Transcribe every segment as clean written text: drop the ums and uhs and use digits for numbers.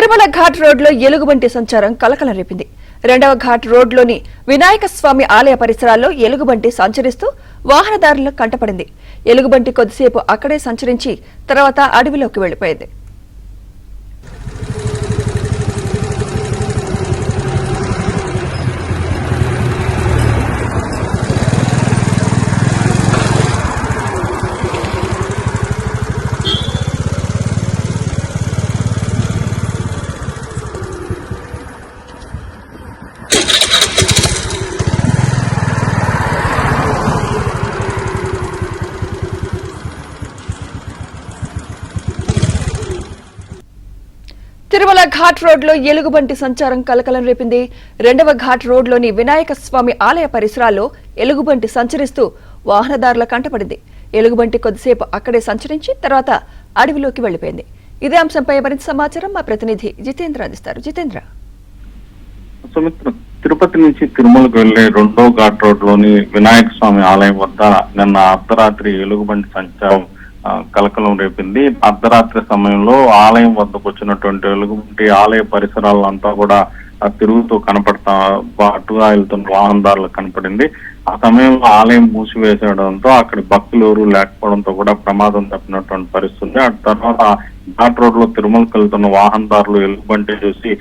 తిరుమల ఘాట్ రోడ్లో ఎలుగుబంటి సంచారం కలకలం రేపింది. రెండవ ఘాట్ రోడ్లోని వినాయక స్వామి ఆలయ పరిసరాల్లో ఎలుగుబంటి సంచరిస్తూ వాహనదారులకు కంటపడింది. ఎలుగుబంటి కొద్దిసేపు అక్కడే సంచరించి తర్వాత అడవిలోకి వెళ్లిపోయింది. తిరుమల ఘాట్ రోడ్లో ఎలుగుబంటి సంచారం కలకలం రేపింది. రెండవ ఘాట్ రోడ్లోని వినాయక స్వామి ఆలయ పరిసరాల్లో ఎలుగుబంటి సంచరిస్తూ వాహనదారుల కంటపడింది. ఎలుగుబంటి కొద్దిసేపు అక్కడే సంచరించి తర్వాత అడవిలోకి వెళ్లిపోయింది. ఇదే అంశంపై మరింత సమాచారం మా ప్రతినిధి జితేంద్ర అందిస్తారు. జితేంద్ర, తిరుపతి నుంచి తిరుమలకు వెళ్లే రెండో ఘాట్ రోడ్లోని వినాయక స్వామి ఆలయం వద్ద నిన్న అర్ధరాత్రి ఎలుగుబంటి సంచారం కలకలం రేపింది. అర్ధరాత్రి సమయంలో ఆలయం వద్దకు వచ్చినటువంటి ఎలుగుబంటి ఆలయ పరిసరాలంతా కూడా తిరుగుతూ కనపడతా అటుగా వెళ్తున్న వాహనదారులకు కనపడింది. ఆ సమయంలో ఆలయం మూసివేసేయడంతో అక్కడి భక్తులు ఎవరు లేకపోవడంతో కూడా ప్రమాదం తప్పినటువంటి పరిస్థితి. ఆ తర్వాత ఘాట్ రోడ్ లో తిరుమలకు వెళ్తున్న వాహనదారులు ఎలుగుబంటి చూసి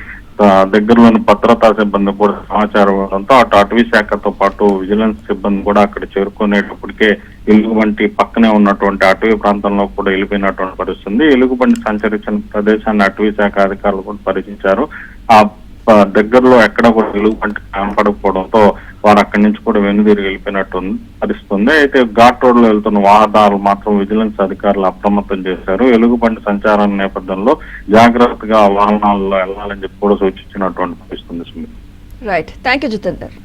దగ్గరలోని భద్రతా సిబ్బంది కూడా సమాచారం ఇవ్వడంతో అటు అటవీ శాఖతో పాటు విజిలెన్స్ సిబ్బంది కూడా అక్కడ చేరుకునేటప్పటికే ఎలుగుబంటి పక్కనే ఉన్నటువంటి అటవీ ప్రాంతంలో కూడా వెళ్ళిపోయినటువంటి పరిస్థితుంది. ఎలుగుబంటి సంచరించిన ప్రదేశాన్ని అటవీ శాఖ అధికారులు కూడా పరిశీలించారు. ఆ దగ్గరలో ఎక్కడ కూడా ఎలుగుబంటి కనపడకపోవడంతో వారు అక్కడి నుంచి కూడా వెనుదిరిగి వెళ్ళిపోయినట్టు పరిస్థితుంది. అయితే ఘాట్ రోడ్ లో వెళ్తున్న వాహనదారులు మాత్రం విజిలెన్స్ అధికారులు అప్రమత్తం చేశారు. ఎలుగుబంటి సంచారం నేపథ్యంలో జాగ్రత్తగా వాహనాల్లో వెళ్లాలని చెప్పి కూడా సూచించినటువంటి పరిస్థితుంది. Right, thank you Jitender.